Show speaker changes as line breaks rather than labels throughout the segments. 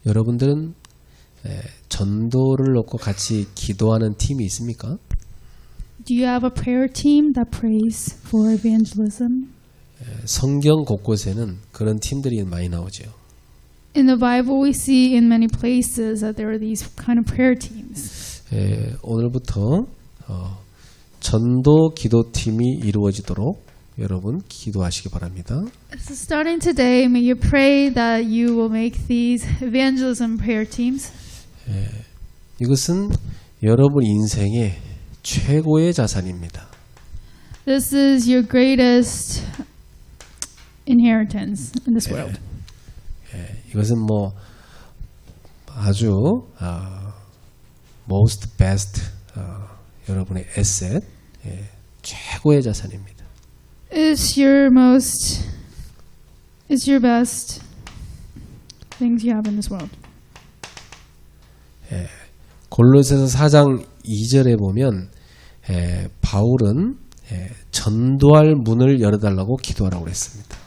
여러분들은 전도를 놓고 같이 기도하는 팀이 있습니까?
Do you have a prayer team that prays for evangelism?
성경 곳곳에는 그런 팀들이 많이 나오죠.
In the Bible, we see in many places that there are these kind of prayer teams.
오늘부터 전도 기도팀이 이루어지도록 여러분 기도하시기 바랍니다.
So starting today, may you pray that you will make these evangelism prayer teams.
이것은 여러분 인생의 최고의 자산입니다.
This is your greatest inheritance in this world.
이것은 뭐 아주 most best 여러분의 asset 최고의 자산입니다.
It's your best things you have in this world.
골로새서 4장 2절에 보면 바울은 전도할 문을 열어달라고 기도하라고 했습니다.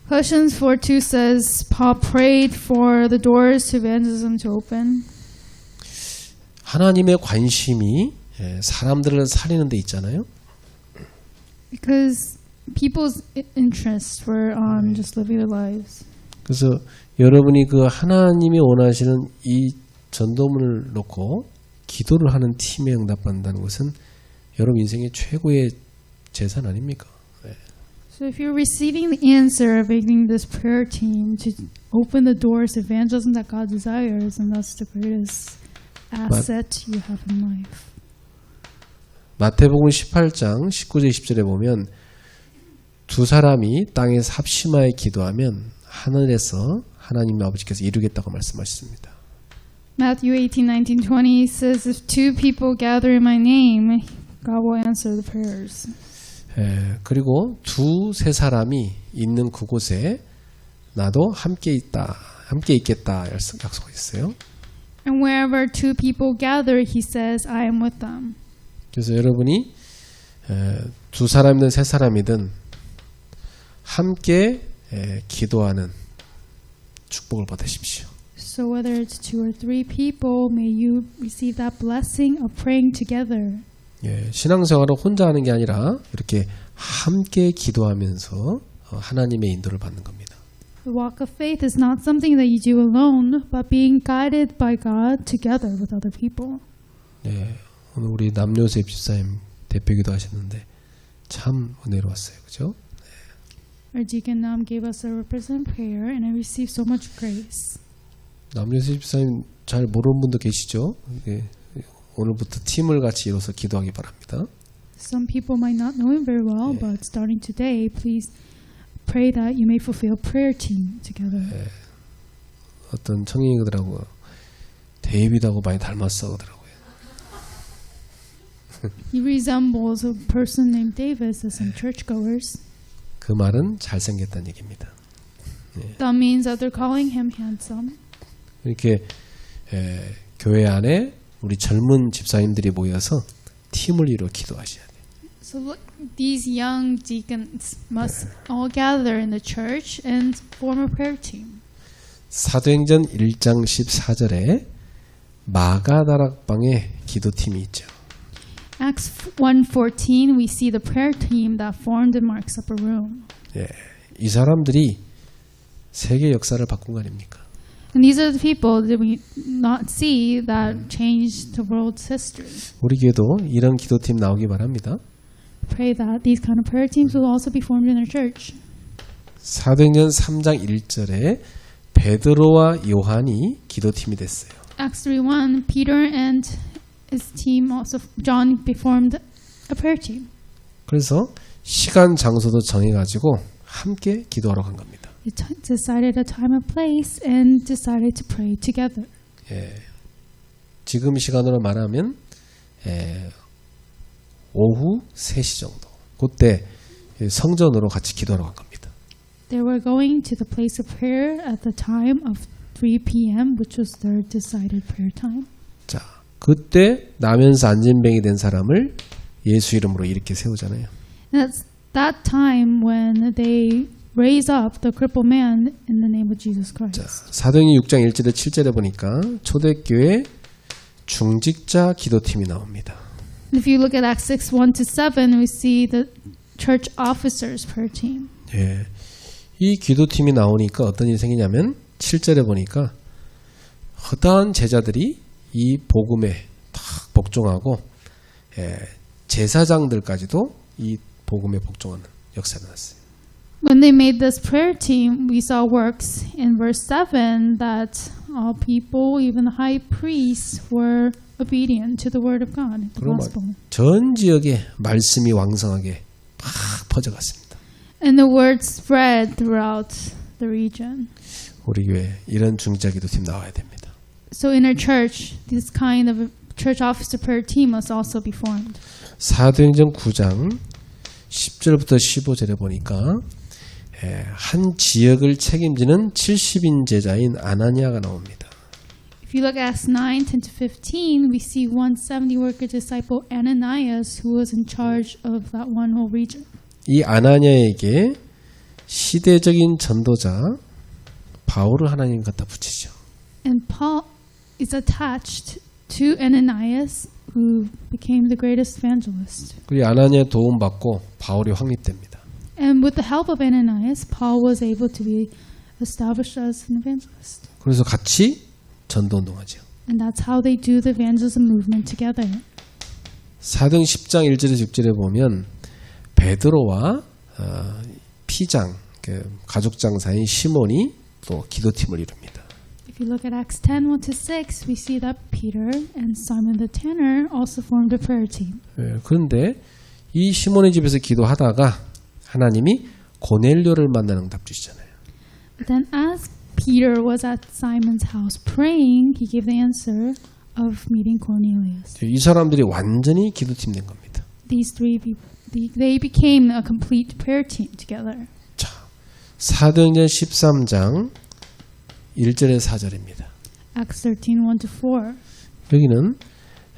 Colossians 4:2 says, Paul prayed for the doors to evangelism to open.
하나님의 관심이 사람들을 살리는 데 있잖아요.
Because people's interests were on just living their lives.
그래서 여러분이 그 하나님이 원하시는 이 전도문을 놓고 기도를 하는 팀에 응답한다는 것은 여러분 인생의 최고의 재산 아닙니까?
So if you're receiving the answer of making this prayer team to open the doors to evangelism that God desires, and that's the greatest asset you have in life.
마태복음 18장 19절 20절에 보면 두 사람이 땅에서 합심하여 기도하면 하늘에서 하나님 아버지께서 이루겠다고 말씀하셨습니다.
Matthew 18:19-20 says, if two people gather in my name, God will answer the prayers.
그리고 두세 사람이 있는 그곳에 나도 함께 있겠다 약속했어요.
And wherever two people gather, he says, I am with them.
그래서 여러분이 두 사람이든 세 사람이든 함께 기도하는 축복을 받으십시오.
So whether it's two or three people, may you receive that blessing of praying together.
신앙생활은 혼자 하는 게 아니라 이렇게 함께 기도하면서 하나님의 인도를 받는 겁니다.
The walk of faith is not something that you do alone, but being guided by God together with other people.
오늘 우리 남요셉 집사님 대표기도 하셨는데 참 은혜로웠어요. 그죠?
Our deacon gave us a representative prayer and I received so much grace.
남요셉 집사님 잘 모르는 분도 계시죠? 오늘부터 팀을 같이 이뤄서 기도하기 바랍니다.
Some people might not know him very well, but starting today, please pray that you may fulfill prayer team together.
어떤 청년이더라고요. 데이비드하고 많이 닮았어 그러더라고요.
He resembles a person named Davis as some churchgoers.
그 말은 잘생겼다는 얘기입니다.
That means that they're calling him handsome.
이렇게 교회 안에 우리 젊은 집사님들이 모여서 팀을 이루어 기도하셔야 돼요.
So look, these young deacons must all gather in the church and form a prayer team.
사도행전 1장 14절에 마가다락방에 기도팀이 있죠.
Acts 1:14, we see the prayer team that formed in Mark's upper room.
이 사람들이 세계 역사를 바꾼 거 아닙니까?
And these are the people that we not see that changed the world's history.
우리 교회도 이런 기도팀 나오기 바랍니다.
Pray that these kind of prayer teams will also be formed in our church.
사도행전 3장 1절에 베드로와 요한이 기도팀이 됐어요.
Acts 3:1, Peter and his team, also John, formed a prayer team.
그래서 시간 장소도 정해가지고 함께 기도하러 간 겁니다.
They decided a time and place and decided to pray together.
지금 시간으로 말하면 오후 3시 정도. 그때 성전으로 같이 기도하러 간 겁니다.
They were going to the place of prayer at the time of 3 p.m., which was their decided prayer time.
자, 그때 나면서 안진뱅이 된 사람을 예수 이름으로 이렇게 세우잖아요.
That's that time when they raise up the crippled man in the name of Jesus Christ.
자, 사도행전 6장 1절에 7절에 보니까 초대교회 중직자 기도팀이 나옵니다.
If you look at Acts 6, 1-7, we see the church officers prayer team.
예, 이 기도팀이 나오니까 어떤 일이 생기냐면 7절에 보니까 허다한 제자들이 이 복음에 딱 복종하고 제사장들까지도 이 복음에 복종하는 역사가 났어요.
When they made this prayer team, we saw works in verse 7 that all people, even the high priests, were obedient to the word of God, the gospel.
전 지역에 말씀이 왕성하게 막 퍼져갔습니다.
And the word spread throughout the region.
우리 교회 이런 중직자 기도팀 나와야 됩니다.
So in our church, this kind of a church officer prayer team must also be formed.
사도행전 9장 10절부터 15절에 보니까 한 지역을 책임지는 70인 제자인 아나니아가 나옵니다.
If you look at Acts 9, 10-15, we see one 70-worker disciple Ananias who was in charge of that one whole region.
이 아나니아에게 시대적인 전도자 바울을 하나님 갖다 붙이죠.
And Paul is attached to Ananias, who became the greatest evangelist.
그리고 아나니아 도움 받고 바울이 확립됩니다.
And with the help of Ananias, Paul was able to be established as an evangelist.
그래서 같이 전도 운동하죠.
And that's how they do the evangelism movement together.
사도행 10장 1절에서 6절에 보면 베드로와 피장, 가죽 장사인 시몬이 또 기도팀을 이룹니다.
If you look at Acts 10, 1-6, we see that Peter and Simon the tanner also formed a prayer team.
그런데 이 시몬의 집에서 기도하다가 하나님이 고넬료를 만나는 응답 주시잖아요.
But then as Peter was at Simon's house praying, he gave the answer of meeting Cornelius.
이 사람들이 완전히 기도팀 된 겁니다.
These three people, they became a complete prayer team together.
자, 사도행전 13장 1절에 4절입니다.
Acts 13, 1-4.
여기는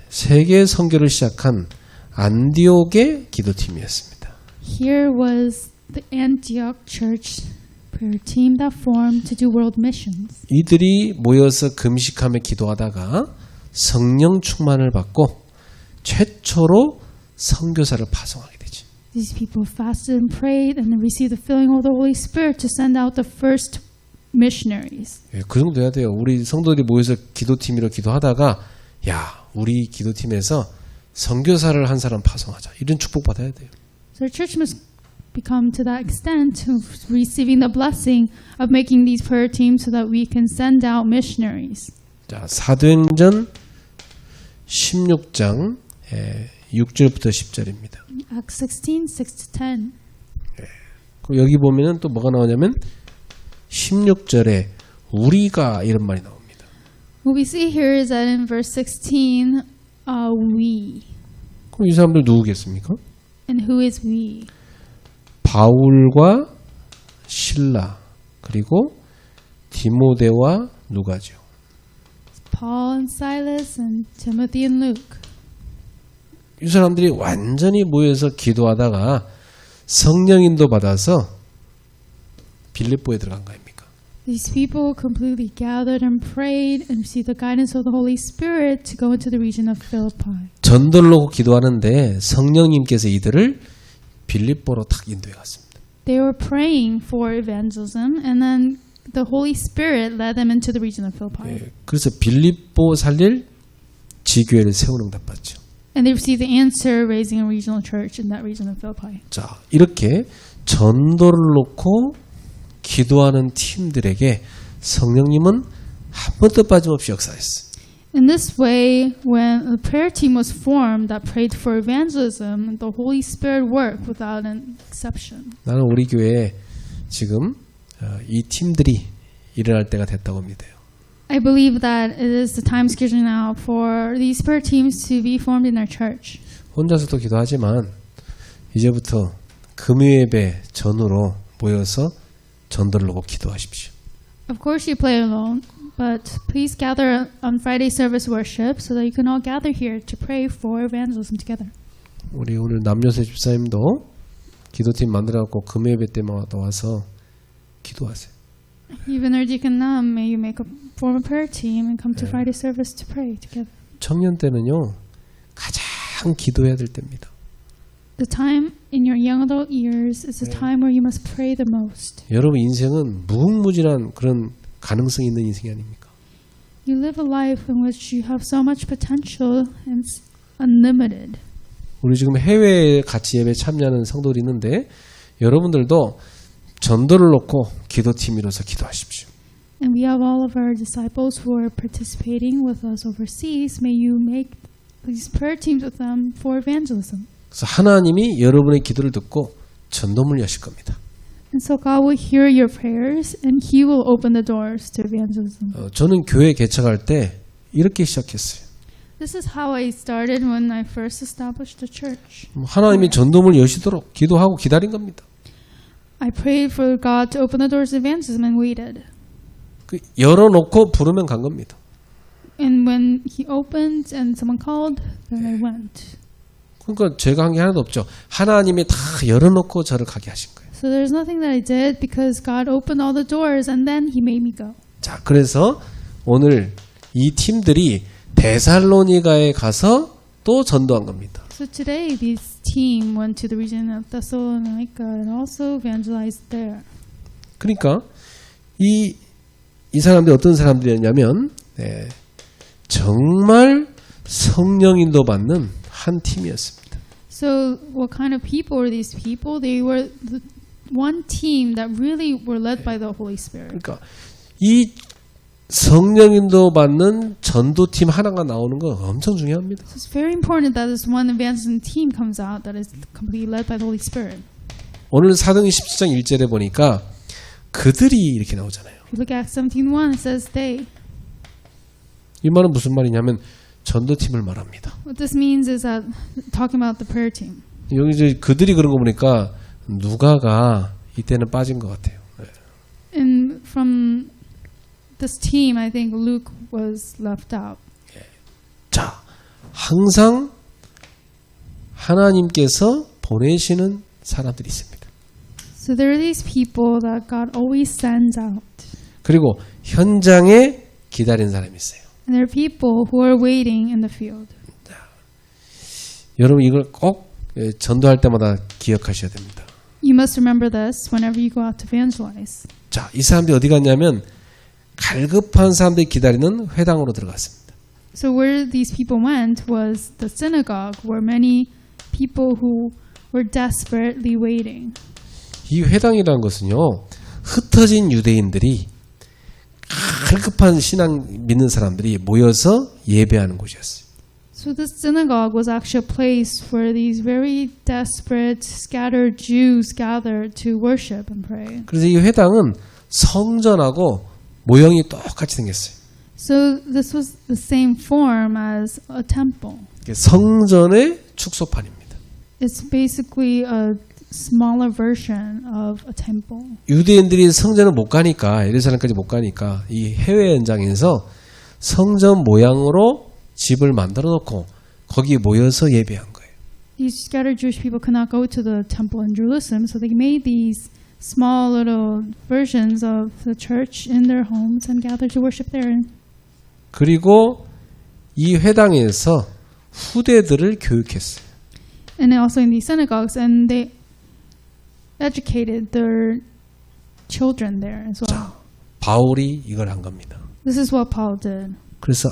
세계 선교를 시작한 안디옥의 기도팀이었습니다.
Here was the Antioch church prayer team that formed to do world missions.
이들이 모여서 금식하며 기도하다가 성령 충만을 받고 최초로 선교사를 파송하게 되죠.
These people fasted and prayed and received the filling of the Holy Spirit to send out the first missionaries.
그 정도 해야 돼요. 우리 성도들이 모여서 기도팀으로 기도하다가 야, 우리 기도팀에서 선교사를 한 사람 파송하자. 이런 축복 받아야 돼요.
So the church must become to that extent of receiving the blessing of making these prayer teams so that we can send out missionaries.
자, 사도행전 16장 6절부터 10절입니다.
Acts 16, 6-10.
여기 보면은 또 뭐가 나오냐면 16절에 우리가 이런 말이 나옵니다.
What we see here is that in verse 16, we.
그럼 이 사람들 누구겠습니까?
And who is we?
바울과 실라 그리고 디모데와 누가죠.
Paul and Silas and Timothy and Luke.
이 사람들이 완전히 모여서 기도하다가 성령인도 받아서 빌립보에 들어간 거 아닙니까?
These people completely gathered and prayed and received the guidance of the Holy Spirit to go into the region of Philippi.
전도를 놓고 기도하는데 성령님께서 이들을 빌립보로 탁 인도해 갔습니다.
They were praying for evangelism and then the Holy Spirit led them into the region of Philippi.
그래서 빌립보 살릴 지교회를 세우는 응답 받죠.
And they received the answer raising a regional church in that region of Philippi.
자, 이렇게 전도를 놓고 기도하는 팀들에게 성령님은 한 번도 빠짐없이 역사했어요.
In this way, when a prayer team was formed that prayed for evangelism, the Holy Spirit worked without an exception.
나는 우리 교회에 지금 이 팀들이 일어날 때가 됐다고 믿어요.
I believe that it is the time schedule now for these prayer teams to be formed in our church.
혼자서도 기도하지만 이제부터 금요예배 전후로 모여서 전도를 놓고 기도하십시오.
Of course you pray alone, but please gather on Friday service worship so that you can all gather here to pray for evangelism together.
우리 오늘 남녀세 집사님도 기도팀 만들어갖고 금요예배 때마다 와서 기도하세요.
Even our deacon now, may you form a prayer team and come to Friday service to pray together.
청년 때는요, 가장 기도해야 될 때입니다.
The time in your young adult years is the time where you must pray the most.
여러분 인생은 무궁무진한 그런 가능성이 있는 인생이 아닙니까?
You live a life in which you have so much potential and it's unlimited.
우리 지금 해외에 같이 예배 참여하는 성도들이 있는데 여러분들도 전도를 놓고 기도팀 이뤄서 기도하십시오.
And we have all of our disciples who are participating with us overseas. May you make these prayer teams with them for evangelism.
그래서 하나님이 여러분의 기도를 듣고 전도문을 여실 겁니다.
And so God will hear your prayers and He will open the doors to evangelism.
저는 교회 개척할 때 이렇게 시작했어요.
This is how I started when I first established the church.
하나님이 전도문을 여시도록 기도하고 기다린 겁니다.
I prayed for God to open the doors of evangelism and waited.
열어놓고 부르면 간 겁니다.
And when He opened and someone called, then I went.
그러니까 제가 한 게 하나도 없죠. 하나님이 다 열어놓고 저를 가게 하신 거예요.
So there's nothing that I did because God opened all the doors and then He made me go.
자, 그래서 오늘 이 팀들이 데살로니가에 가서 또 전도한 겁니다.
So today, this team went to the region of Thessalonica and also evangelized there.
그러니까 이 사람들이 어떤 사람들이었냐면 정말 성령 인도 받는 한 팀이었습니다.
So what kind of people were these people? They were the one team that really were led by the Holy Spirit.
그러니까 이 성령 인도 받는 전도팀 하나가 나오는 거 엄청 중요합니다.
So it's very important that this one evangelism team comes out that is completely led by the Holy Spirit.
오늘 사도행 17장 1절에 보니까 그들이 이렇게 나오잖아요.
If you look at 17:1, it says they.
이 말은 무슨 말이냐면 전도팀을 말합니다.
What this means is that talking about the prayer team.
여기 이제 그들이 그런 거 보니까 누가가 이때는 빠진 것 같아요.
And from this team, I think Luke was left out.
자, 항상 하나님께서 보내시는 사람들이 있습니다.
So there are these people that God always sends out.
그리고 현장에 기다리는 사람이 있어요.
And there are people who are waiting in the field.
여러분 이걸 꼭 전도할 때마다 기억하셔야 됩니다.
You must remember this whenever you go out to evangelize.
자, 이 사람들이 어디 갔냐면 갈급한 사람들이 기다리는 회당으로 들어갔습니다.
So where these people went was the synagogue, where many people who were desperately waiting.
이 회당이라는 것은요, 흩어진 유대인들이 갈급한 신앙 믿는 사람들이 모여서 예배하는 곳이었어요.
So the synagogue was actually a place where these very desperate, scattered Jews gathered to worship and pray.
그래서 이 회당은 성전하고 모형이 똑같이 생겼어요.
So this was the same form as a temple.
성전의 축소판입니다.
It's basically a smaller version of a temple.
유대인들이 성전을 못 가니까 예루살렘까지 못 가니까 이 해외 현장에서 성전 모양으로 집을 만들어 놓고 거기에 모여서 예배한 거예요.
These scattered Jewish people could not go to the temple in Jerusalem, so they made these small little versions of the church in their homes and gathered to worship there.
그리고 이 회당에서 후대들을 교육했어요.
And also in these synagogues, and they educated their children there as well.
자, 바울이 이걸 한 겁니다.
This is what Paul did.
그래서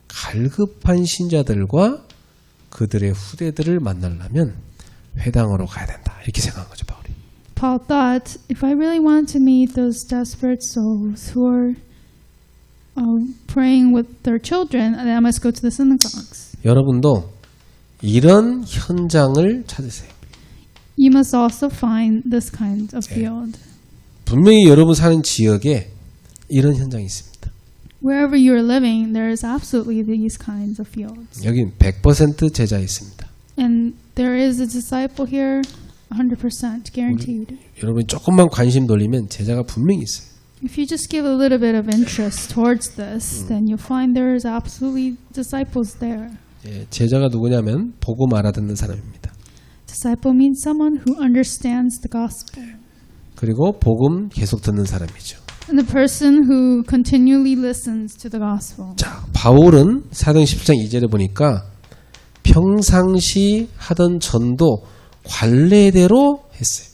갈급한 신자들과 그들의 후대들을 만나려면 회당으로 가야 된다. 이렇게 생각한 거죠, 바울이.
Paul thought, if I really want to meet those desperate souls who are praying with their children, then I must go to the synagogues.
여러분도 이런 현장을 찾으세요.
You must also find this kind of field.
분명히 여러분 사는 지역에 이런 현장이 있습니다.
Wherever you are living, there is absolutely these kinds of fields.
여긴 100% 제자 있습니다.
And there is a disciple here, 100% guaranteed.
여러분이 조금만 관심 돌리면 제자가 분명히 있어요.
If you just give a little bit of interest towards this, then you'll find there is absolutely disciples there.
제자가 누구냐면 복음 알아듣는 사람입니다.
Disciple means someone who understands the gospel.
그리고 복음 계속 듣는 사람이죠.
And the person who continually listens to the gospel.
자, 바울은 사도행 10장 2절에 보니까 평상시 하던 전도 관례대로 했어요.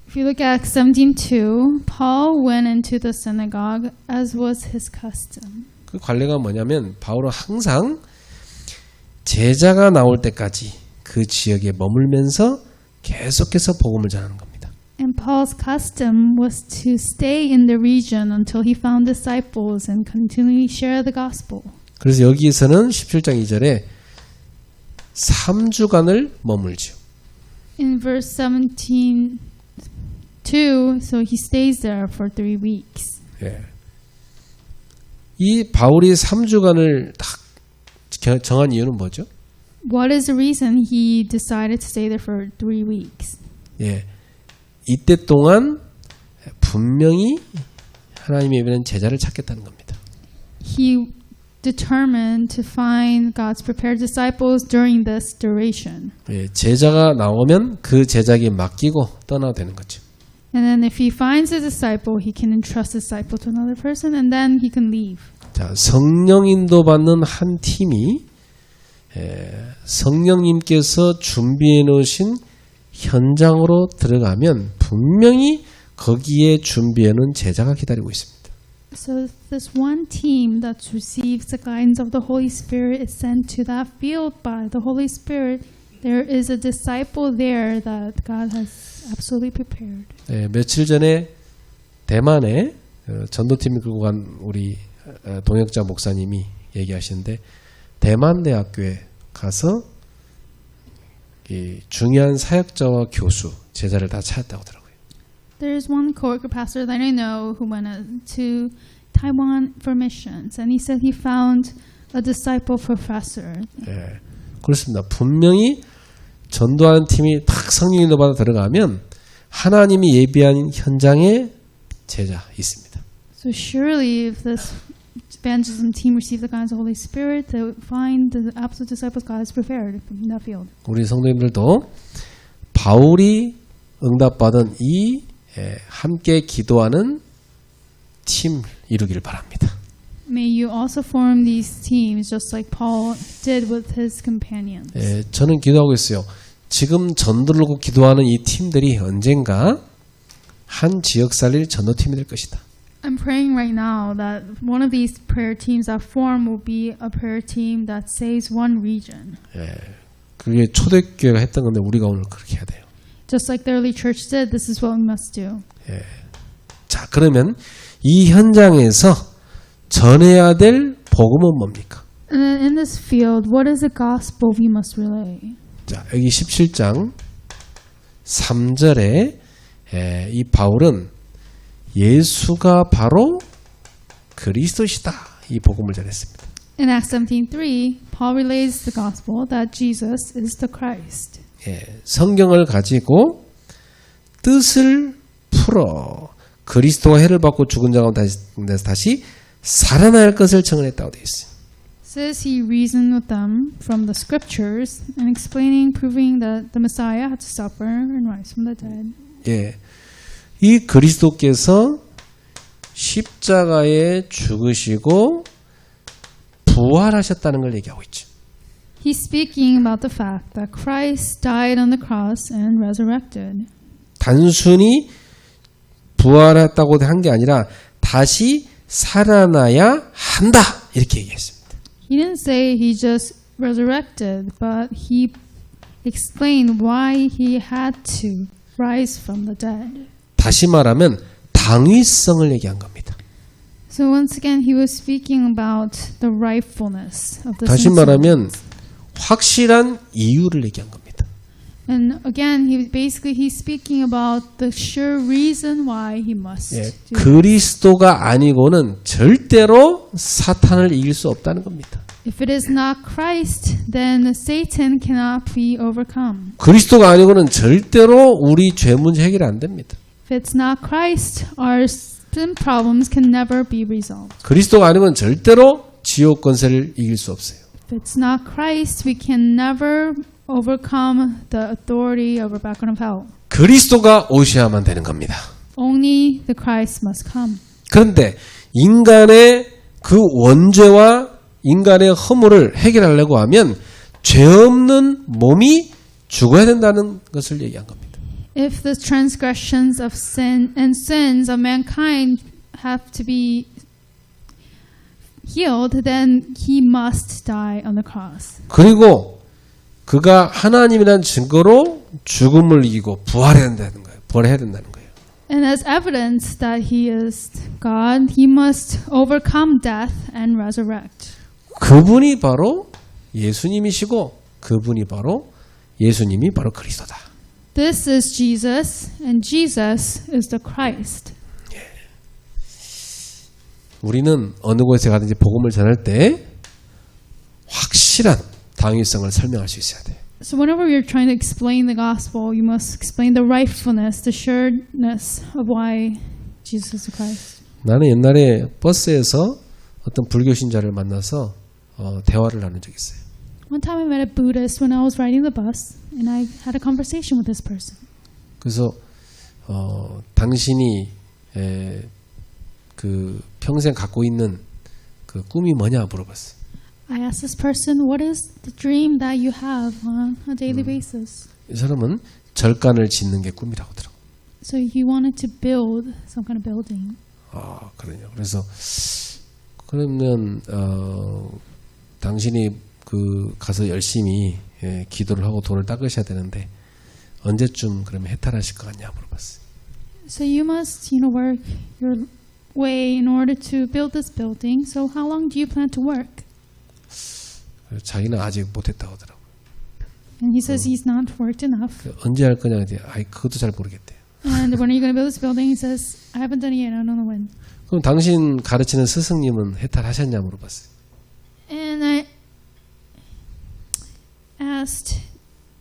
If you look at Acts 17:2, Paul went into the synagogue as was his custom.
그 관례가 뭐냐면 바울은 항상 제자가 나올 때까지 그 지역에 머물면서 계속해서 복음을 전하는 겁니다.
And Paul's custom was to stay in the region until he found disciples and continually share the gospel.
그래서 여기에서는 17장 2절에 3주간을 머물죠.
In verse 17:2, so he stays there for 3 weeks.
예. 이 바울이 3주간을 딱 정한 이유는 뭐죠?
What is the reason he decided to stay there for 3 weeks?
예. 이때 동안 분명히 하나님의 예비한 제자를 찾겠다는 겁니다.
He determined to find God's prepared disciples during this duration.
예. 제자가 나오면 그 제자에게 맡기고 떠나야 되는 거죠.
And then if he finds a disciple, he can entrust the disciple to another person and then he can leave.
자, 성령 인도받는 한 팀이 성령님께서 준비해 놓으신 현장으로 들어가면 분명히 거기에 준비해 놓은 제자가 기다리고 있습니다.
So this one team that receives the guidance of the Holy Spirit is sent to that field by the Holy Spirit. There is a disciple there that God has absolutely prepared.
며칠 전에 대만에 전도팀을 끌고 간 우리 동역자 목사님이 얘기하시는데 대만 대학교에 가서 이 중요한 사역자와 교수, 제자를 다 찾았다고 하더라고요.
There's one coworker pastor that I know who went to Taiwan for missions, and he said he found a disciple professor.
예, 그렇습니다. 분명히 전도하는 팀이 딱 성령 인도 받아 들어가면 하나님이 예비한 현장에 제자 있습니다.
So surely, if this evangelism team receive the guidance of the Holy Spirit, they will find the absolute disciples God has prepared in that field.
우리 성도님들도 바울이 응답받은 이 함께 기도하는 팀 이루기를 바랍니다.
May you also form these teams just like Paul did with his companions.
저는 기도하고 있어요. 지금 전도를 놓고 기도하는 이 팀들이 언젠가 한 지역 살릴 전도팀이 될 것이다.
I'm praying right now that one of these prayer teams that form will be a prayer team that saves one region.
그게 초대교회가 했던 건데 우리가 오늘 그렇게 해야 돼요.
Just like the early church did, this is what we must do.
자, 그러면 이 현장에서 전해야 될 복음은 뭡니까?
And then in this field, what is the gospel we must relay?
자, 여기 17장 3절에 이 바울은 예수가 바로 그리스도시다 이 복음을 전했습니다.
In Acts 17:3, Paul relays the gospel that Jesus is the Christ.
성경을 가지고 뜻을 풀어 그리스도가 해를 받고 죽은 자 가운데 다시 살아나야 할 것을 증언했다고 되어 있어요.
Says he reasoned with them from the scriptures and explaining, proving that the Messiah had to suffer and rise from the dead.
이 그리스도께서 십자가에 죽으시고 부활하셨다는 걸 얘기하고 있죠.
He's speaking about the fact that Christ died on the cross and resurrected.
단순히 부활했다고 한 게 아니라 다시 살아나야 한다 이렇게 얘기했습니다.
He didn't say he just resurrected, but he explained why he had to rise from the dead.
다시 말하면 당위성을 얘기한 겁니다.
So once again, he was speaking about the rightfulness of the
다시 말하면 확실한 이유를 얘기한 겁니다.
And again, he's speaking about the sure reason why he must do it.
그리스도가 아니고는 절대로 사탄을 이길 수 없다는 겁니다.
If it is not Christ, then Satan cannot be overcome.
그리스도가 아니고는 절대로 우리 죄 문제 해결이 안 됩니다.
If it's not Christ, our sin problems can never be resolved.
그리스도가 아니고는 절대로 지옥 권세를 이길 수 없어요.
If it's not Christ, we can never overcome the authority of our background of hell.
그리스도가 오셔야만 되는 겁니다.
only the Christ must come.
그런데 인간의 그 원죄와 인간의 허물을 해결하려고 하면 죄 없는 몸이 죽어야 된다는 것을 얘기한 겁니다.
If the transgressions of sin and sins of mankind have to be healed, then he must die on the cross.
그리고 그가 하나님이라는 증거로 죽음을 이기고 부활해야 된다는 거예요. 부활해야 된다는 거예요.
And as evidence that he is God, he must overcome death and resurrect.
그분이 바로 예수님이시고 그분이 바로 예수님이 바로 그리스도다.
This is Jesus, and Jesus is the Christ.
우리는 어느 곳에 가든지 복음을 전할 때 확실한 당위성을 설명할 수 있어야 돼.
So whenever you're trying to explain the gospel, you must explain the rightfulness, the sureness of why Jesus is the Christ.
나는 옛날에 버스에서 어떤 불교 신자를 만나서 대화를 나눈 적이 있어요.
One time I met a Buddhist when I was riding the bus, and I had a conversation with this person.
그래서 당신이 그 평생 갖고 있는 그 꿈이 뭐냐 물어봤어요.
I asked this person, what is the dream that you have on a daily basis?
이 사람은 절간을 짓는 게 꿈이라고 하더라고요.
So he wanted to build some kind of building.
아, 그러냐. 그래서 그러면 당신이 그 가서 열심히 기도를 하고 돈을 닦으셔야 되는데 언제쯤 그러면 해탈하실 것 같냐 물어봤어요.
So you must, work your way in order to build this building. So how long do you plan to work?
자기는 아직 못했다고 하더라고요.
And he says he's not worked enough.
언제 할 거냐 이제 그것도 잘 모르겠대요.
And when are you going to build this building? He says, I haven't done it yet. I don't know when.
그럼 당신 가르치는 스승님은 해탈하셨냐 물어봤어요.
And I asked,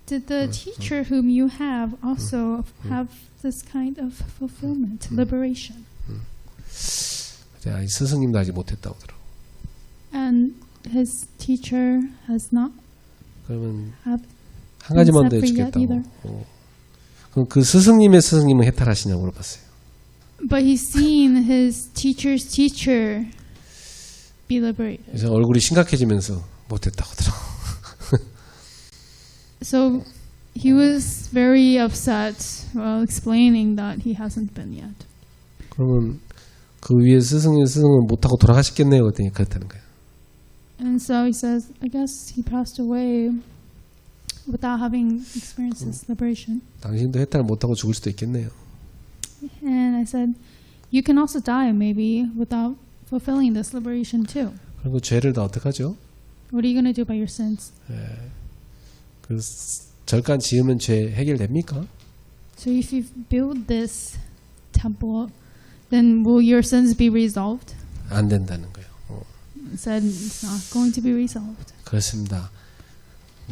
did the teacher whom you have also have this kind of fulfillment, liberation?
이 스승님도 아직 못했다고 하더라고요.
And his teacher has not.
그러면
have
한 가지만 더
been set free yet
여쭙겠다고. 그럼 그 스승님의 스승님은 해탈하시냐고 물어봤어요.
But he's seen his teacher's teacher be liberated.
그래서 얼굴이 심각해지면서 못했다고 하더라고요.
So he was very upset while explaining that he hasn't been yet.
그러면 그 위에 스승은 못하고 돌아가셨겠네요. 그랬더니 그렇다는 거예요.
And so he says, I guess he passed away without having experienced this liberation.
당신도 해탈 못하고 죽을 수도 있겠네요.
And I said, you can also die maybe without fulfilling this liberation too.
그리고 죄를 다 어떡하죠?
What are you going to do by your sins?
그 절간 지으면 죄 해결됩니까?
So if you build this temple, then will your sins be resolved?
안 된다는 거예요.
I said, it's not going to be resolved.
그렇습니다.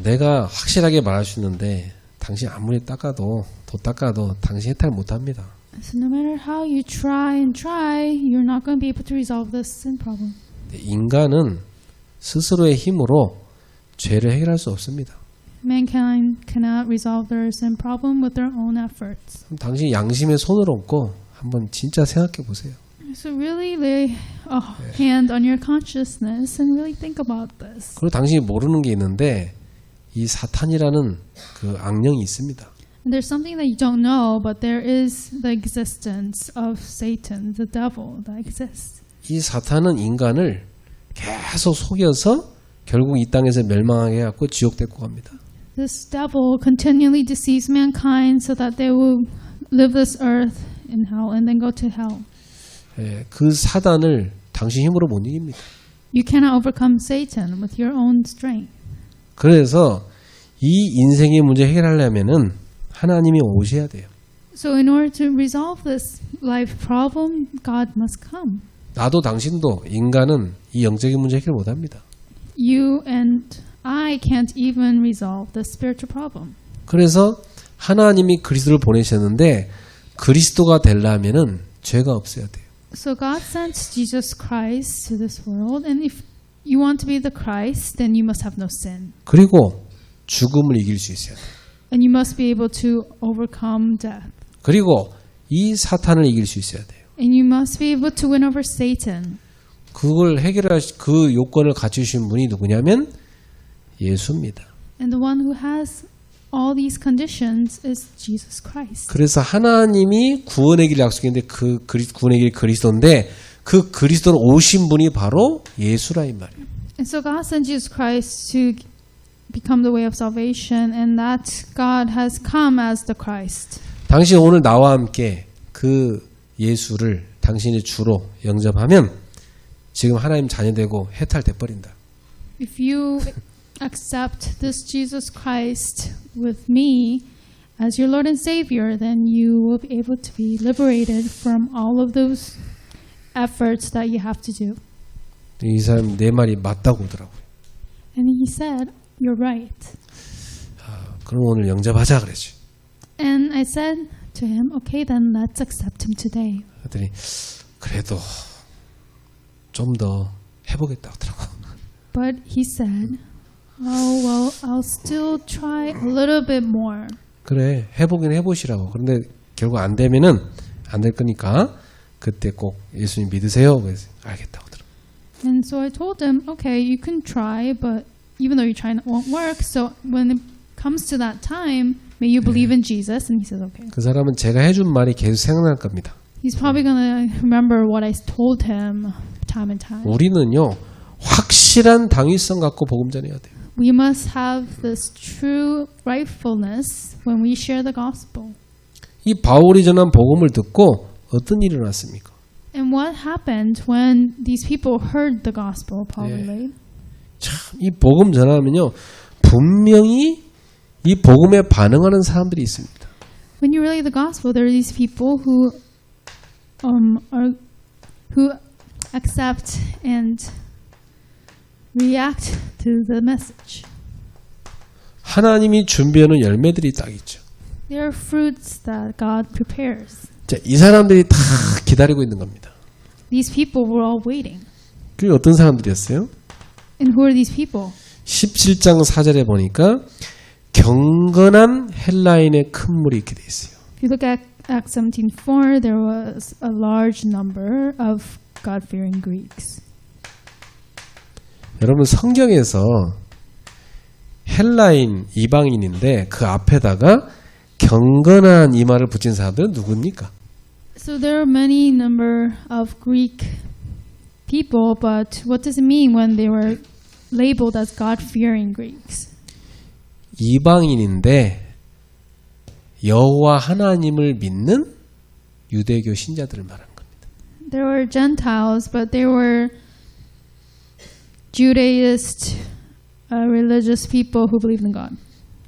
내가 확실하게 말할 수 있는데 당신 아무리 닦아도 더 닦아도 당신 해탈 못합니다.
So no matter how you try and try, you're not going to be able to resolve this sin problem.
인간은 스스로의 힘으로 죄를 해결할 수 없습니다.
Mankind cannot resolve their sin problem with their own efforts.
그럼 당신 양심에 손을 얹고 한번 진짜 생각해 보세요.
So really lay a hand on your consciousness and really think about this.
그리고 당신이 모르는 게 있는데 이 사탄이라는 그 악령이 있습니다.
And there's something that you don't know, but there is the existence of Satan, the devil that exists.
이 사탄은 인간을 계속 속여서 결국 이 땅에서 멸망하게 해갖고 지옥 데리고 갑니다.
This devil continually deceives mankind so that they will live this earth in hell and then go to hell.
그 사단을 당신 힘으로 못 이깁니다.
You cannot overcome Satan with your own strength.
그래서 이 인생의 문제 해결하려면은 하나님이 오셔야 돼요.
So in order to resolve this life problem, God must come.
나도 당신도 인간은 이 영적인 문제 해결 못합니다.
You and I can't even resolve the spiritual problem.
그래서 하나님이 그리스도를 보내셨는데 그리스도가 되려면은 죄가 없어야 돼요.
So God sent Jesus Christ to this world, and if you want to be the Christ, then you must have no sin.
그리고 죽음을 이길 수 있어야 돼요.
And you must be able to overcome death.
그리고 이 사탄을 이길 수 있어야 돼요.
And you must be able to win over Satan.
그걸 그 요건을 갖추신 분이 누구냐면 예수입니다.
And the one who has all these conditions is Jesus Christ.
그래서 하나님이 구원의 길 약속했는데 그 구원의 길 그리스도인데 그 그리스도로 오신 분이 바로 예수라 이 말이에요.
And so God sent Jesus Christ to become the way of salvation, and that God has come as the Christ.
당신 오늘 나와 함께 그 예수를 당신의 주로 영접하면 지금 하나님 자녀되고 해탈돼 버린다.
If you accept this Jesus Christ with me as your Lord and Savior, then you will be able to be liberated from all of those efforts that you have to do.
이 사람 내 말이 맞다고 하더라고요.
And he said, "You're right."
그럼 오늘 영접하자 그랬죠.
And I said to him, "Okay, then let's accept him today."
그랬더니 그래도 좀 더 해보겠다 하더라고.
But he said, "Oh, well, I'll still try a little bit more."
그래 해보긴 해보시라고. 그런데 결국 안 되면은 안 될 거니까 그때 꼭 예수님 믿으세요. 그래서 알겠다고 하더라고.
And so I told him, "Okay, you can try, but even though you're trying, it won't work. So when it comes to that time, may you believe in Jesus." And he said, "Okay."
그 사람은 제가 해준 말이 계속 생각날 겁니다.
He's probably gonna remember what I told him time and time.
우리는요 확실한 당위성 갖고 복음 전해야 돼요.
We must have this true rightfulness when we share the gospel.
이 바울이 전한 복음을 듣고 어떤 일이 일어났습니까?
And what happened when these people heard the gospel, Paul relayed?
참, 이 복음 전하면요 분명히 이 복음에 반응하는 사람들이 있습니다.
When you relay the gospel, there are these people who accept and react to the message.
하나님이 준비하는 열매들이 딱 있죠.
There are fruits that God prepares.
자, 이 사람들이 다 기다리고 있는 겁니다.
These people were all waiting.
그게 어떤 사람들이었어요?
And who are these people?
17장 4절에 보니까 경건한 헬라인의 큰 물이 이렇게 돼 있어요.
If you look at Acts 17:4, there was a large number of God-fearing Greeks.
여러분 성경에서 헬라인 이방인인데 그 앞에다가 경건한 이 말을 붙인 사람들은 누굽니까?
So there are many number of Greek people, but what does it mean when they were labeled as God-fearing Greeks?
이방인인데 여호와 하나님을 믿는 유대교 신자들을 말하는 겁니다.
There were Gentiles, but they were Judaist religious people who believed in God.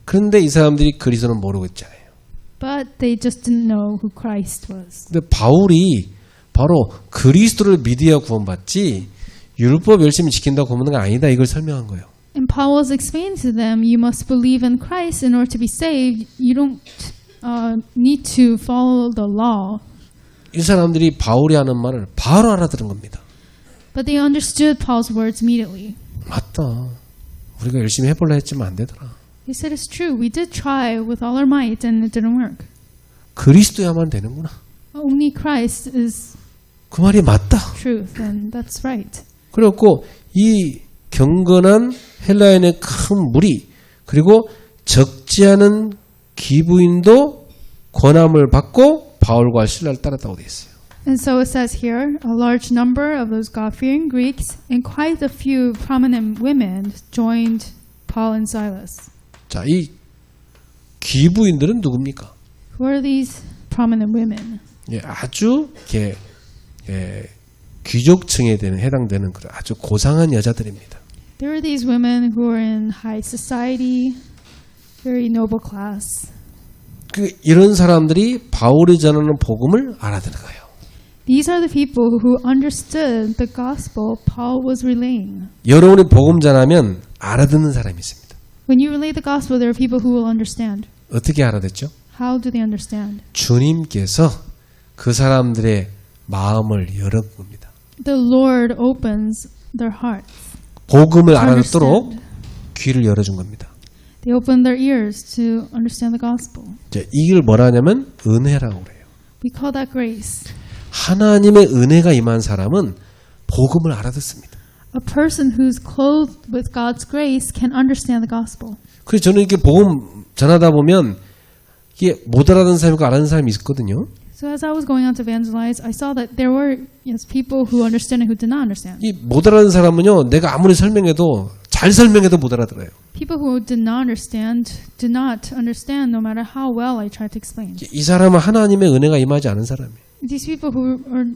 그런데 이 사람들이 그리스도는 모르고 있잖아요.
But they just didn't know who Christ was.
근데 바울이 바로 그리스도를 믿어야 구원받지 율법 열심히 지킨다고 구원받는 건 아니다 이걸 설명한 거예요.
And Paul was explaining to them, you must believe in Christ in order to be saved. You don't need to follow the law.
이 사람들이 바울이 하는 말을 바로 알아들은 겁니다.
But they understood Paul's words immediately.
맞다. 우리가 열심히 해볼라 했지만 안 되더라.
They said, it's true. We did try with all our might and it didn't work.
그리스도야만 되는구나.
Only Christ is
그 말이 맞다.
truth, and that's right.
그래갖고 이 경건한 헬라인의 큰 무리 그리고 적지 않은 기부인도 권함을 받고 바울과 실라를 따랐다고 되어 있어요.
And so it says here, a large number of those God-fearing Greeks and quite a few prominent women joined Paul and Silas.
자, 이 기부인들은 누굽니까?
Who are these prominent women?
예, 아주 귀족층에 해당되는 그런 아주 고상한 여자들입니다.
There are these women who are in high society, very noble class.
이런 사람들이 바울이 전하는 복음을 알아들어가요.
These are the people who understood the gospel Paul was relaying.
여러분이 복음 전하면 알아듣는 사람이 있습니다.
When you relay the gospel, there are people who will understand.
어떻게 알아듣죠?
How do they understand?
주님께서 그 사람들의 마음을 열은 겁니다.
The Lord opens their hearts.
복음을 알아듣도록 귀를 열어준 겁니다.
They open their ears to understand the gospel.
이걸 뭐라 하냐면 은혜라고 그래요.
We call that grace.
하나님의 은혜가 임한 사람은 복음을 알아듣습니다.
A person who's clothed with God's grace can understand the gospel.
그래서 저는 이렇게 복음 전하다 보면 이게 못 알아듣는 사람이고 알아듣는 사람이 있거든요.
So as I was going on to evangelize, I saw that there were people who understood and who did not understand.
이 못 알아듣는 사람은요, 내가 아무리 설명해도 잘 설명해도 못 알아들어요.
People who did not understand no matter how well I tried to explain.
이 사람은 하나님의 은혜가 임하지 않은 사람이에요.
These people who are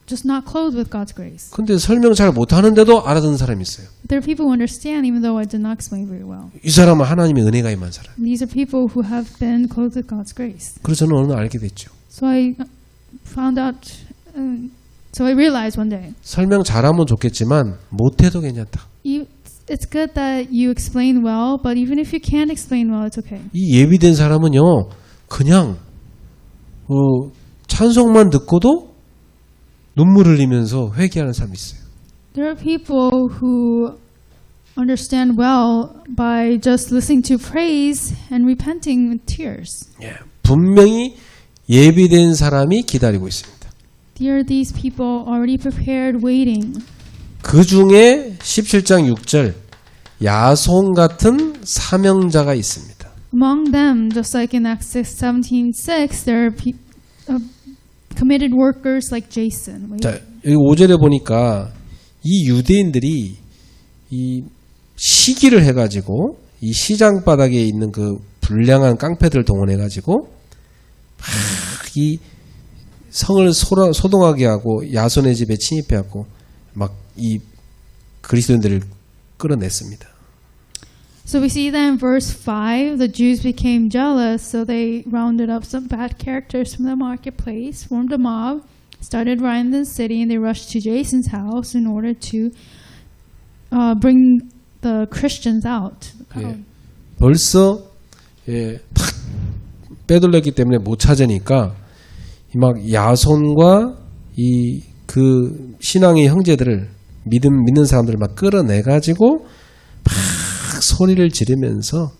just not clothed with God's grace.
근데 설명 잘 못하는데도 알아듣는 사람이 있어요.
There are people who understand even though I did not explain very well.
이 사람은 하나님의 은혜가 임한 사람.
These are people who have been clothed with God's grace.
그래서 저는 어느 날 알게 됐죠.
So I found out, so I realized one day.
설명 잘하면 좋겠지만 못해도 괜찮다.
It's good that you explain well, but even if you can't explain well, it's okay.
이 예비된 사람은요, 그냥 찬송만 듣고도 눈물 흘리면서 회개하는 사람이 있어요.
There are people who understand well by just listening to praise and repenting with tears.
예, 분명히 예비된 사람이 기다리고 있습니다.
There are these people already prepared, waiting.
그 중에 17장 6절 야손 같은 사명자가 있습니다.
Among them, just like in Acts 17:6, there are committed workers like Jason.
자, 여기 5절에 보니까 이 유대인들이 이 시기를 해가지고 이 시장 바닥에 있는 그 불량한 깡패들을 동원해가지고 막 이 성을 소동하게 하고 야손의 집에 침입해갖고 막 이 그리스도인들을 끌어냈습니다.
So we see that in verse 5, the Jews became jealous, so they rounded up some bad characters from the marketplace, formed a mob, started rioting the city, and they rushed to Jason's house in order to bring the Christians out.
예, 벌써 탁 빼돌렸기 때문에 못 찾으니까 막 야손과 이 그 신앙의 형제들을 믿는 사람들을 막 끌어내가지고 막 소리를 지르면서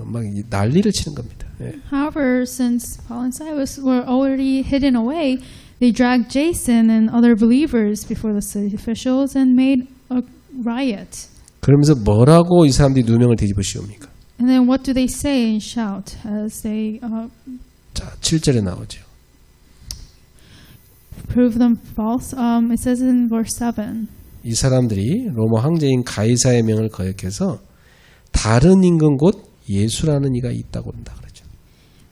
막 난리를 치는 겁니다. 예.
However, since Paul and Silas were already hidden away, they dragged Jason and other believers before the city officials and made a riot.
그러면서 뭐라고 이 사람들이 누명을 뒤집어 씌웁니까?
And then what do they say and shout as they
자, 7절에 나오죠.
prove them false? It says in verse 7.
이 사람들이 로마 황제인 가이사의 명을 거역해서 다른 임금 곧 예수라는 이가 있다고 한다 그러죠.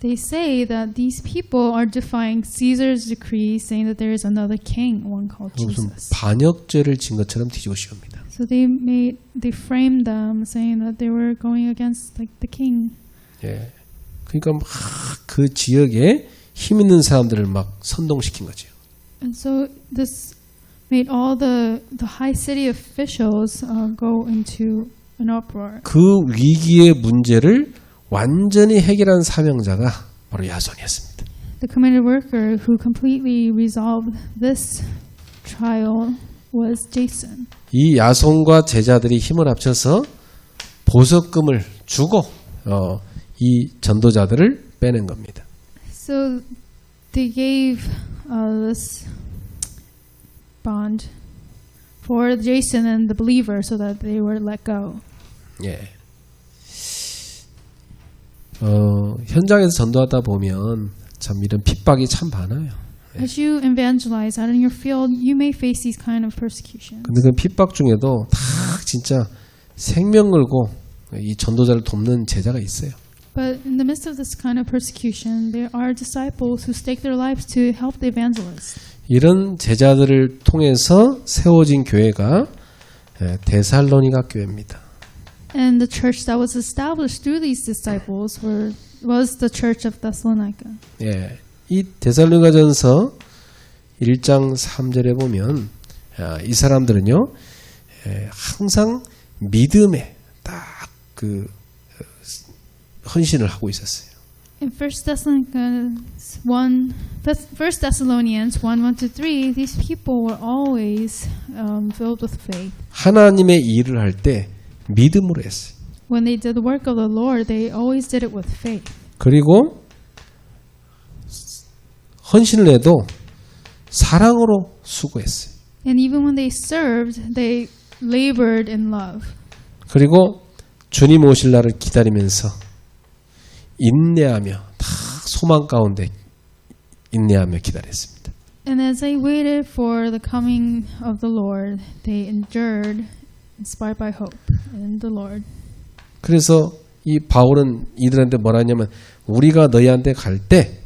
They say that these people are defying Caesar's decree, saying that there is another king, one called
무슨
Jesus.
반역죄를 진 것처럼 뒤집어 씌웁니다.
So they framed them, saying that they were going against like the king.
예, 그러니까 막 그 지역에 힘 있는 사람들을 막 선동시킨 거죠.
And so this made all the high city officials go into an uproar.
그 위기의 문제를 완전히 해결한 사명자가 바로 야손이었습니다.
The committed worker who completely resolved this trial was Jason.
이 야손과 제자들이 힘을 합쳐서 보석금을 주고 이 전도자들을 빼낸 겁니다.
So they gave this bond for Jason and the believer so that they were let go.
예. 현장에서 전도하다 보면 참 이런 핍박이 참 많아요.
As you evangelize out in your field, you may face these kind of persecutions.
근데 그 핍박 중에도 다 진짜 생명 걸고 이 전도자를 돕는 제자가 있어요.
But in the midst of this kind of persecution, there are disciples who stake their lives to help the evangelists.
이런 제자들을 통해서 세워진 교회가 데살로니가 교회입니다.
And the church that was established through these disciples was the church of Thessalonica.
예, 이 데살로니가전서 1장 3절에 보면 이 사람들은요 항상 믿음에 딱 그 헌신을 하고 있었어요.
In 1 Thessalonians 1:1-3, these people were always filled with faith.
하나님의 일을 할 때 믿음으로 했어요.
When they did the work of the Lord, they always did it with faith.
그리고 헌신을 해도 사랑으로 수고했어요.
And even when they served, they labored in love.
그리고 주님 오실 날을 기다리면서 인내하며 다 소망 가운데 인내하며 기다렸습니다.
And as they waited for the coming of the Lord, they endured, inspired by hope in the Lord.
그래서 이 바울은 이들한테 뭐라 하냐면 우리가 너희한테 갈 때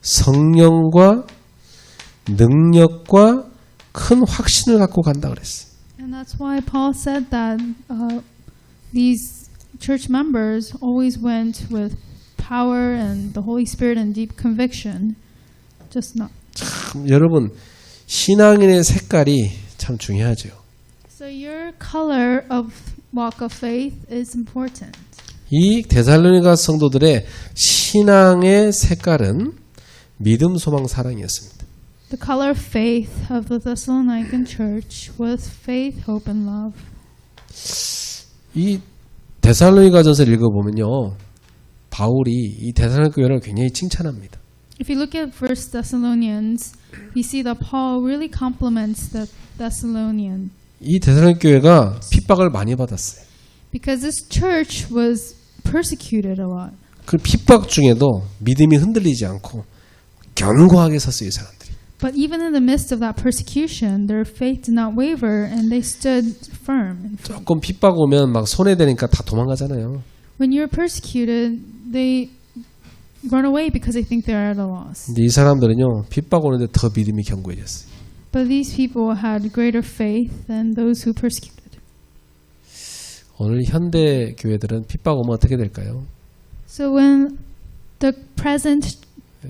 성령과 능력과 큰 확신을 갖고 간다 그랬어요.
And that's why Paul said that these church members always went with power and the Holy Spirit and deep conviction. Just not.
참 여러분 신앙인의 색깔이 참 중요하죠.
So your color of walk of faith is important.
이 데살로니가 성도들의 신앙의 색깔은 믿음, 소망, 사랑이었습니다.
The color of faith of the Thessalonican church was faith, hope, and love.
이 데살로니가전서를 읽어보면요, 바울이 이 데살로니가 교회를 굉장히 칭찬합니다.
If you look at 1 Thessalonians, you see that Paul really compliments the Thessalonian.
이 데살로니가 교회가 핍박을 많이 받았어요.
Because this church was persecuted a lot.
그 핍박 중에도 믿음이 흔들리지 않고 견고하게 섰어요, 이 사람들이.
But even in the midst of that persecution, their faith did not waver and they stood firm.
조금 핍박 오면 막 손해되니까 다 도망가잖아요.
When you're persecuted, they run away because they think they're at a loss.
근데 이 사람들은요, 핍박 오는데 더 믿음이 견고해졌어요.
But these people had greater faith than those who persecuted.
오늘 현대 교회들은 핍박 오면 어떻게 될까요?
So when the present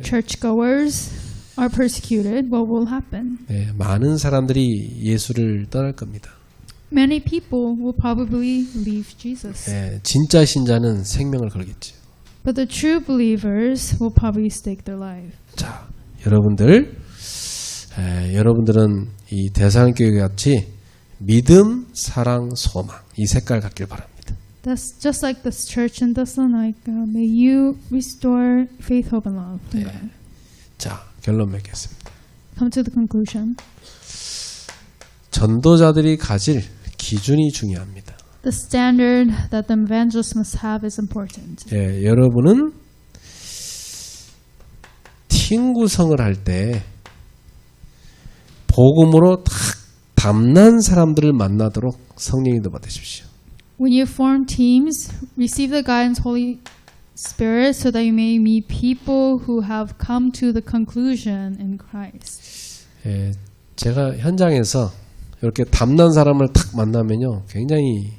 churchgoers are persecuted, what will happen?
네, 많은 사람들이 예수를 떠날 겁니다.
Many people will probably leave Jesus.
네, 진짜 신자는 생명을 걸겠죠.
But the true believers will probably stake their life.
자, 여러분들은 이 대사교회 같이 믿음, 사랑, 소망 이 색깔 갖길 바랍니다.
That's just like this church in Thessalonica. May you restore faith, hope, and love.
네. 자, 결론 맺겠습니다.
Come to the conclusion.
전도자들이 가질 기준이 중요합니다.
The standard that the evangelists must have is important.
예, 여러분은 팀 구성을 할 때 복음으로 딱 담난 사람들을 만나도록 성령 인도 받으십시오.
When you form teams, receive the guidance Holy Spirit so that you may meet people who have come to the conclusion in Christ.
예, 제가 현장에서 이렇게 담난 사람을 탁 만나면요, 굉장히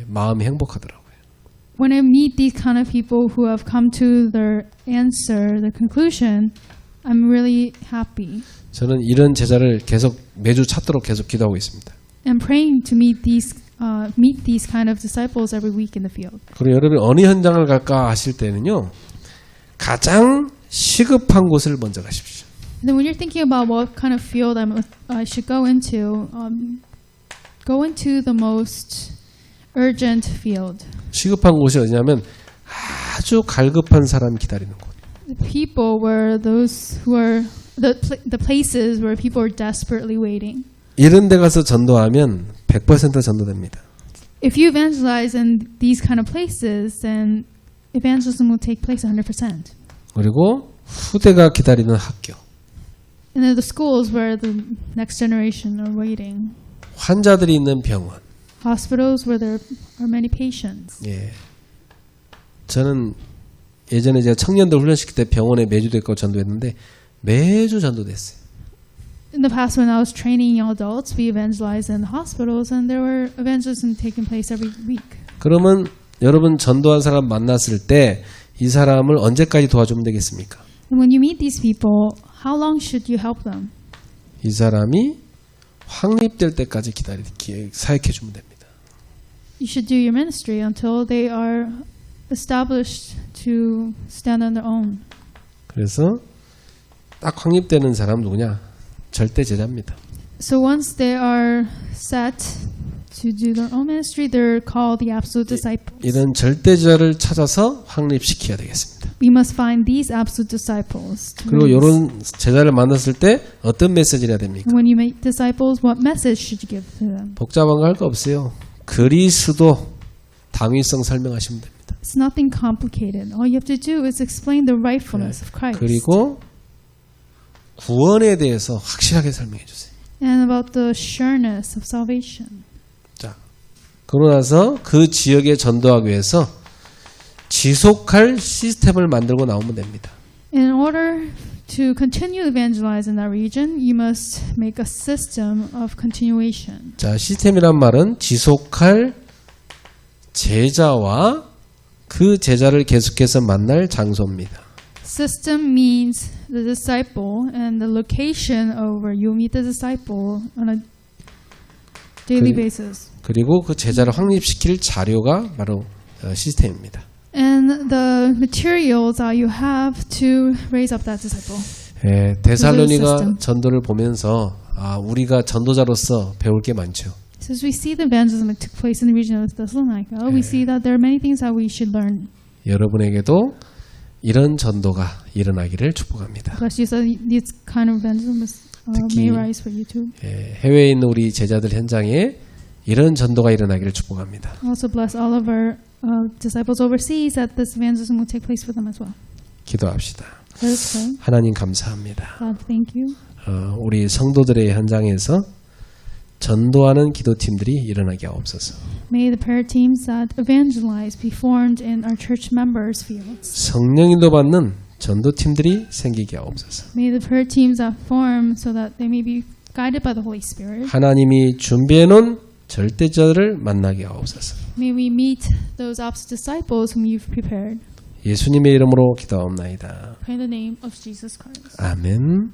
마음이 행복하더라고요.
When I meet these kind of people who have come to their answer, their conclusion, I'm really happy.
저는 이런 제자를 계속 매주 찾도록 계속 기도하고 있습니다.
I'm praying to meet these kind of disciples every week in the field.
그리고 여러분이 어느 현장을 갈까 하실 때는요, 가장 시급한 곳을 먼저 가십시오.
And then when you're thinking about what kind of field I should go into the most urgent field.
시급한 곳이 어디냐면 아주 갈급한 사람이 기다리는 곳.
The people were those who are the places where people are desperately waiting.
이런 데 가서 전도하면 100% 전도됩니다.
If you evangelize in these kind of places, then evangelism will take place 100%.
그리고 후대가 기다리는 학교.
And then the schools where the next generation are waiting.
환자들이 있는 병원.
Hospitals where there are many patients.
예. 저는 예전에 제가 청년들 훈련시킬 때 병원에 매주 데리고 전도했는데 매주 전도됐어요.
In the past, when I was training young adults, we evangelized in hospitals, and there were evangelism taking place every week.
그러면 여러분 전도한 사람 만났을 때 이 사람을 언제까지 도와주면 되겠습니까?
And when you meet these people, how long should you help them?
이 사람이 확립될 때까지 사역해 주면 됩니다.
You should do your ministry until they are established to stand on their own.
그래서 딱 확립되는 사람 누구냐? 절대 제자입니다.
So once they are set to do their own ministry, they're called the absolute disciples.
이런 절대 제자를 찾아서 확립시켜야 되겠습니다.
we must find these absolute disciples. to
그리고
raise.
이런 제자를 만났을 때 어떤 메시지를 해야 됩니까?
When you make disciples, what message should you give to them?
복잡한 거 할 거 없어요. 그리스도 당위성 설명하시면 됩니다.
It's nothing complicated. All you have to do is explain the rightfulness of Christ.
그리고 구원에 대해서 확실하게 설명해 주세요.
And about the sureness of salvation.
자, 그러고 나서 그 지역에 전도하기 위해서 지속할 시스템을 만들고 나오면 됩니다.
In order to continue to evangelize in that region, you must make a system of continuation.
자, 시스템이란 말은 지속할 제자와 그 제자를 계속해서 만날 장소입니다.
System means the disciple and the location of where you meet the disciple on a daily basis.
그리고 그 제자를 확립시킬 자료가 바로 시스템입니다.
And the materials that you have to raise up that disciple.
데살로니가
system.
전도를 보면서 우리가 전도자로서 배울 게 많죠.
So as we see the evangelism that took place in the region of Thessalonica, we see that there are many things that we should learn.
여러분에게도 이런 전도가 일어나기를 축복합니다.
Bless you, so this kind of evangelism may rise for you too.
해외에 있는 우리 제자들 현장에 이런 전도가 일어나기를 축복합니다.
Also bless all of our disciples overseas that this evangelism will take place for them as well.
기도합시다.
Let us pray.
하나님 감사합니다.
God, thank you.
우리 성도들의 현장에서 전도하는 기도팀들이 일어나게 하옵소서.
May the prayer teams that evangelize be formed in our church members' fields.
성령인도 받는 전도팀들이 생기게 하옵소서.
May the prayer teams that form so that they may be guided by the Holy Spirit.
하나님이 준비해놓은 절대자를 만나게 하옵소서.
May we meet those obstinate disciples whom you've prepared.
예수님의 이름으로 기도하옵나이다.
Pray in the name of Jesus Christ.
아멘.